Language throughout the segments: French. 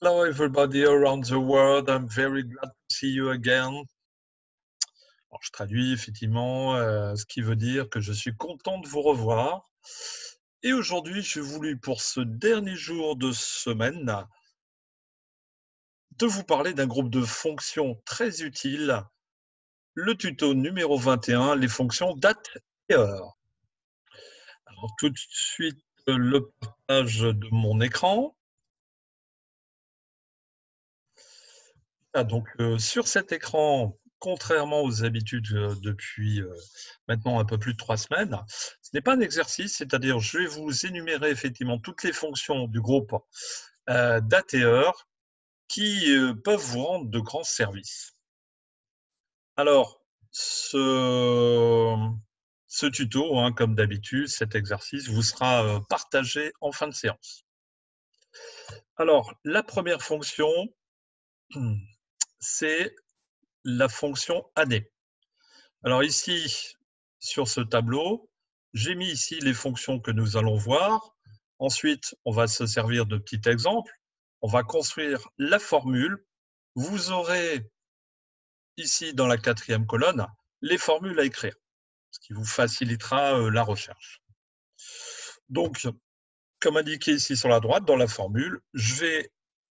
Hello, everybody around the world. I'm very glad to see you again. Alors, je traduis effectivement, ce qui veut dire que je suis content de vous revoir. Et aujourd'hui, j'ai voulu, pour ce dernier jour de semaine, de vous parler d'un groupe de fonctions très utiles, le tuto numéro 21, les fonctions date et heure. Alors, tout de suite, le partage de mon écran. Donc, sur cet écran, contrairement aux habitudes depuis maintenant un peu plus de 3 semaines, ce n'est pas un exercice, c'est-à-dire je vais vous énumérer effectivement toutes les fonctions du groupe date et heure qui peuvent vous rendre de grands services. Alors, ce tuto, hein, comme d'habitude, cet exercice vous sera partagé en fin de séance. Alors, la première fonction, c'est la fonction année. Alors ici, sur ce tableau, j'ai mis ici les fonctions que nous allons voir. Ensuite, on va se servir de petits exemples. On va construire la formule. Vous aurez ici, dans la 4e colonne, les formules à écrire, ce qui vous facilitera la recherche. Donc, comme indiqué ici sur la droite, dans la formule, je vais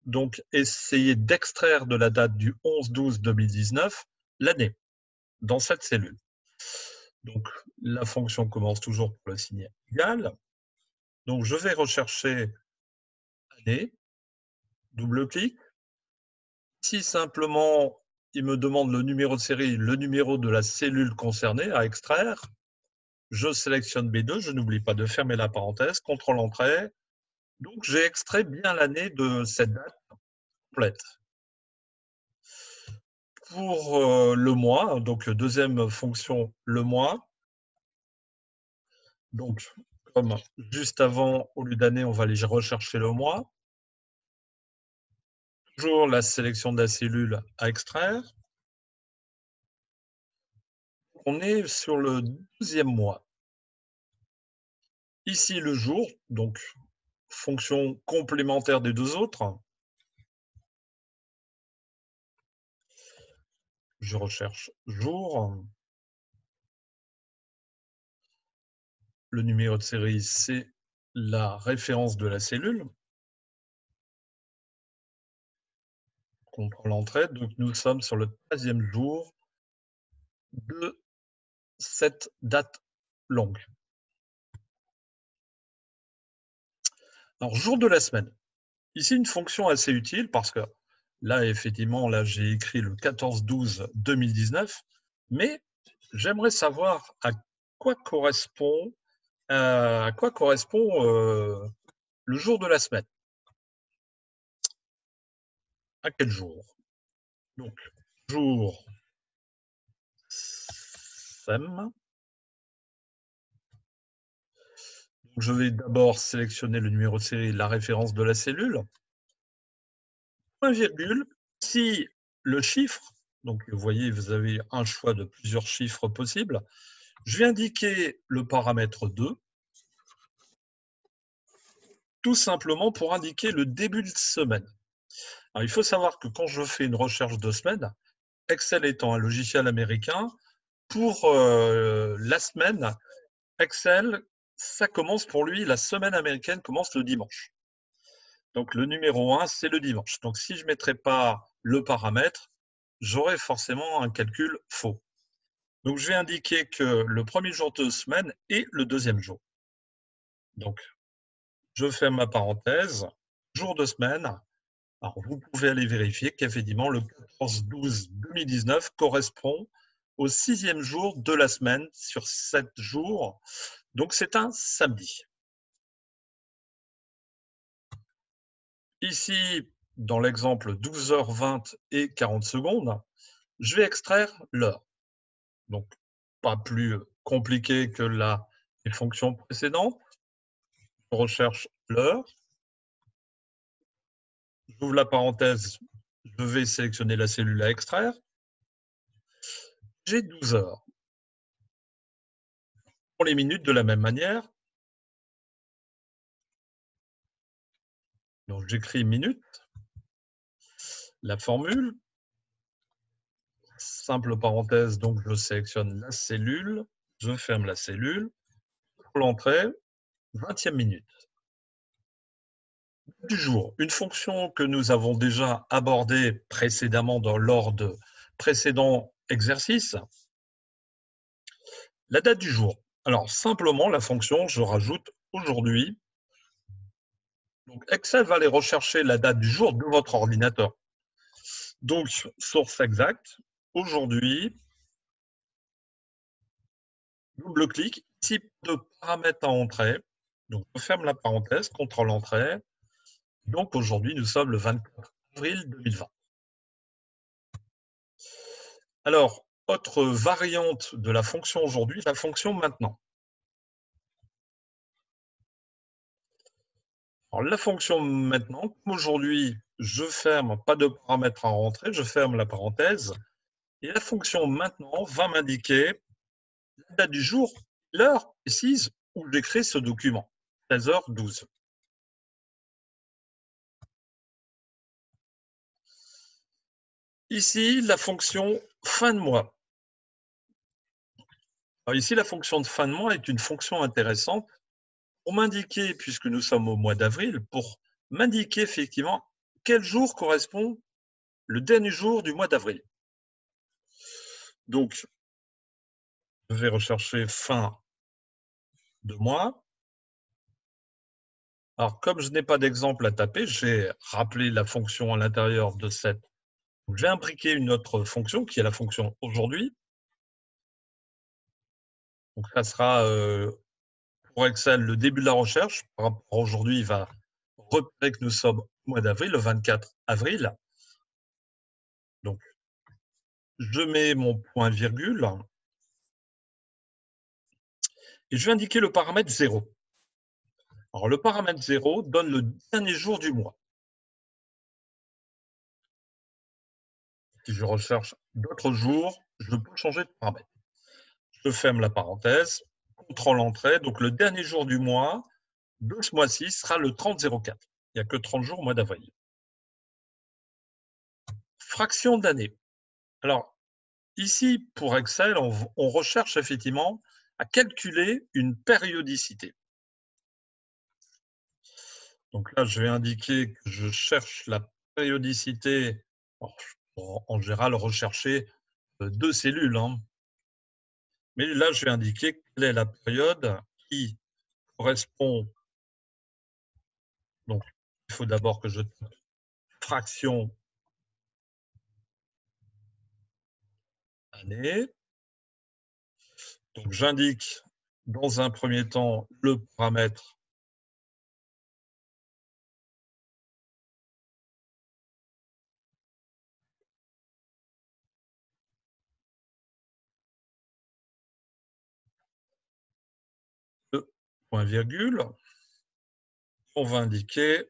donc essayer d'extraire de la date du 11-12-2019 l'année dans cette cellule. Donc, la fonction commence toujours par le signe égal. Donc, je vais rechercher année, double-clic. Si simplement, il me demande le numéro de série, le numéro de la cellule concernée à extraire, je sélectionne B2, je n'oublie pas de fermer la parenthèse, CTRL-Entrée. Donc, j'ai extrait bien l'année de cette date complète. Pour le mois, donc deuxième fonction, le mois. Donc, comme juste avant, au lieu d'année, on va aller rechercher le mois. Toujours la sélection de la cellule à extraire. On est sur le 12e mois. Ici, le jour, donc fonction complémentaire des deux autres. Je recherche jour. Le numéro de série, c'est la référence de la cellule. CTRL-Entrée. Donc, nous sommes sur le 13e jour de cette date longue. Alors, jour de la semaine. Ici, une fonction assez utile parce que là, effectivement, là, j'ai écrit le 14-12-2019, mais j'aimerais savoir à quoi correspond le jour de la semaine. À quel jour? Donc, jour SEM. Je vais d'abord sélectionner le numéro de série, la référence de la cellule. Point virgule, si le chiffre, donc vous voyez, vous avez un choix de plusieurs chiffres possibles, je vais indiquer le paramètre 2, tout simplement pour indiquer le début de semaine. Alors, il faut savoir que quand je fais une recherche de semaine, Excel étant un logiciel américain, pour la semaine, Excel, ça commence pour lui, la semaine américaine commence le dimanche. Donc le numéro 1, c'est le dimanche. Donc si je ne mettrais pas le paramètre, j'aurais forcément un calcul faux. Donc je vais indiquer que le premier jour de semaine est le deuxième jour. Donc je ferme ma parenthèse, jour de semaine. Alors vous pouvez aller vérifier qu'effectivement le 14-12-2019 correspond au 6e jour de la semaine sur 7 jours. Donc c'est un samedi. Ici, dans l'exemple 12h20 et 40 secondes, je vais extraire l'heure. Donc, pas plus compliqué que les fonctions précédentes. Je recherche l'heure. J'ouvre la parenthèse. Je vais sélectionner la cellule à extraire. J'ai 12 heures. Pour les minutes, de la même manière. Donc, j'écris minutes. la formule, simple parenthèse, donc je sélectionne la cellule, je ferme la cellule, pour l'entrée, 20e minute. Du jour, une fonction que nous avons déjà abordée précédemment lors de précédents exercices, la date du jour. Alors, simplement, la fonction, je rajoute aujourd'hui. Donc, Excel va aller rechercher la date du jour de votre ordinateur. Donc, source exacte, aujourd'hui, double-clic, type de paramètre à entrer. Donc, je ferme la parenthèse, contrôle entrée. Donc, aujourd'hui, nous sommes le 24 avril 2020. Alors, autre variante de la fonction aujourd'hui, la fonction maintenant. Alors, la fonction maintenant, comme aujourd'hui, je ferme, pas de paramètres à rentrer, je ferme la parenthèse. Et la fonction maintenant va m'indiquer la date du jour, l'heure précise où j'écris ce document, 16h12. Ici, la fonction fin de mois. Alors ici, la fonction de fin de mois est une fonction intéressante pour m'indiquer, puisque nous sommes au mois d'avril, pour m'indiquer effectivement quel jour correspond le dernier jour du mois d'avril. Donc, je vais rechercher fin de mois. Alors, comme je n'ai pas d'exemple à taper, j'ai rappelé la fonction à l'intérieur de cette. Donc, j'ai imbriqué une autre fonction qui est la fonction aujourd'hui. Donc, ça sera pour Excel le début de la recherche. Par rapport à aujourd'hui, il va repérer que nous sommes au mois d'avril, le 24 avril. Donc, je mets mon point virgule et je vais indiquer le paramètre 0. Alors, le paramètre 0 donne le dernier jour du mois. Si je recherche d'autres jours, je peux changer de paramètre. Je ferme la parenthèse, contrôle entrée. Donc, le dernier jour du mois de ce mois-ci sera le 30-04. Il n'y a que 30 jours au mois d'avril. Fraction d'année. Alors, ici, pour Excel, on recherche effectivement à calculer une périodicité. Donc là, je vais indiquer que je cherche la périodicité, en général, rechercher 2 cellules. Mais là, je vais indiquer quelle est la période qui correspond. Donc, il faut d'abord que je tape fraction année. Donc, j'indique dans un premier temps le paramètre le point virgule. On va indiquer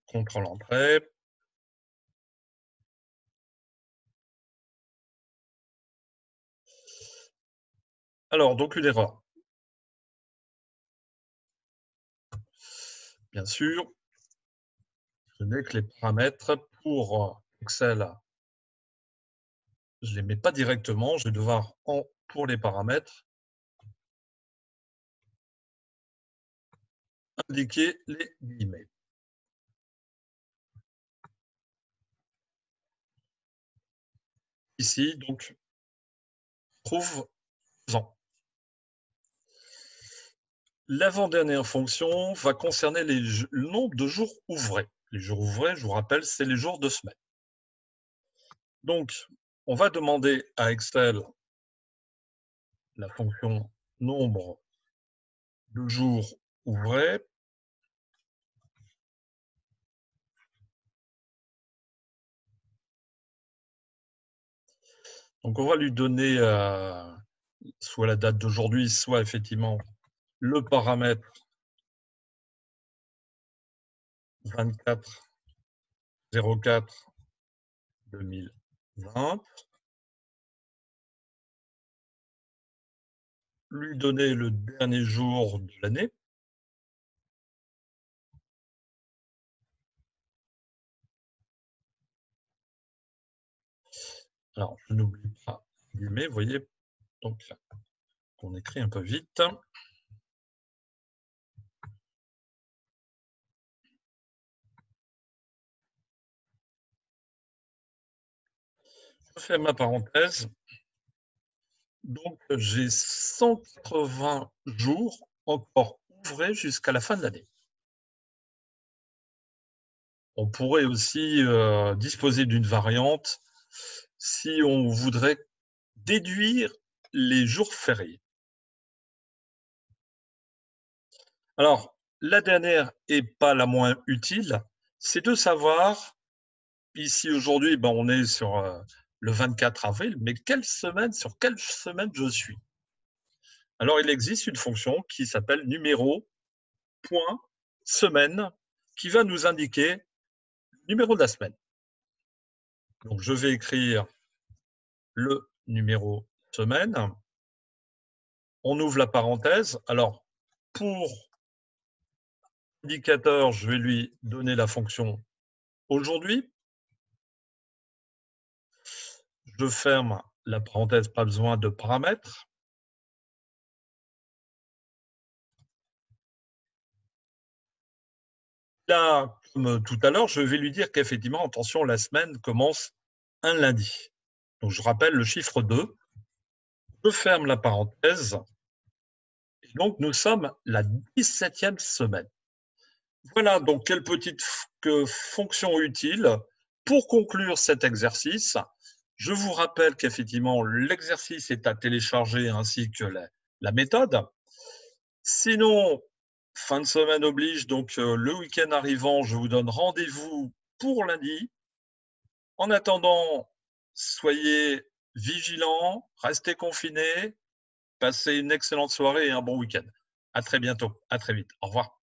contrôle entrée. Alors, donc une erreur. Bien sûr, je n'ai que les paramètres pour Excel. Je ne les mets pas directement, je vais devoir, pour les paramètres, indiquer les guillemets. Ici, donc, trouve-en. L'avant-dernière fonction va concerner le nombre de jours ouvrés. Les jours ouvrés, je vous rappelle, c'est les jours de semaine. Donc, on va demander à Excel la fonction nombre de jours ouvrés. Donc, on va lui donner soit la date d'aujourd'hui, soit effectivement le paramètre 24-04-2020. Lui donner le dernier jour de l'année. Alors, je n'oublie pas d'allumer, vous voyez, donc on écrit un peu vite. Je fais ma parenthèse. Donc, j'ai 180 jours encore ouvrés jusqu'à la fin de l'année. On pourrait aussi disposer d'une variante si on voudrait déduire les jours fériés. Alors, la dernière et pas la moins utile, c'est de savoir, ici aujourd'hui, ben, on est sur le 24 avril, mais sur quelle semaine je suis? Alors, il existe une fonction qui s'appelle numéro.semaine qui va nous indiquer le numéro de la semaine. Donc, je vais écrire le numéro semaine. On ouvre la parenthèse. Alors, pour indicateur, je vais lui donner la fonction aujourd'hui. Je ferme la parenthèse, pas besoin de paramètres. Là, comme tout à l'heure, je vais lui dire qu'effectivement, attention, la semaine commence un lundi. Donc, je rappelle le chiffre 2. Je ferme la parenthèse. Et donc, nous sommes la 17e semaine. Voilà, donc quelle petite fonction utile. Pour conclure cet exercice, je vous rappelle qu'effectivement, l'exercice est à télécharger ainsi que la méthode. Sinon, fin de semaine oblige, donc le week-end arrivant, je vous donne rendez-vous pour lundi. En attendant, soyez vigilants, restez confinés, passez une excellente soirée et un bon week-end. À très bientôt, à très vite. Au revoir.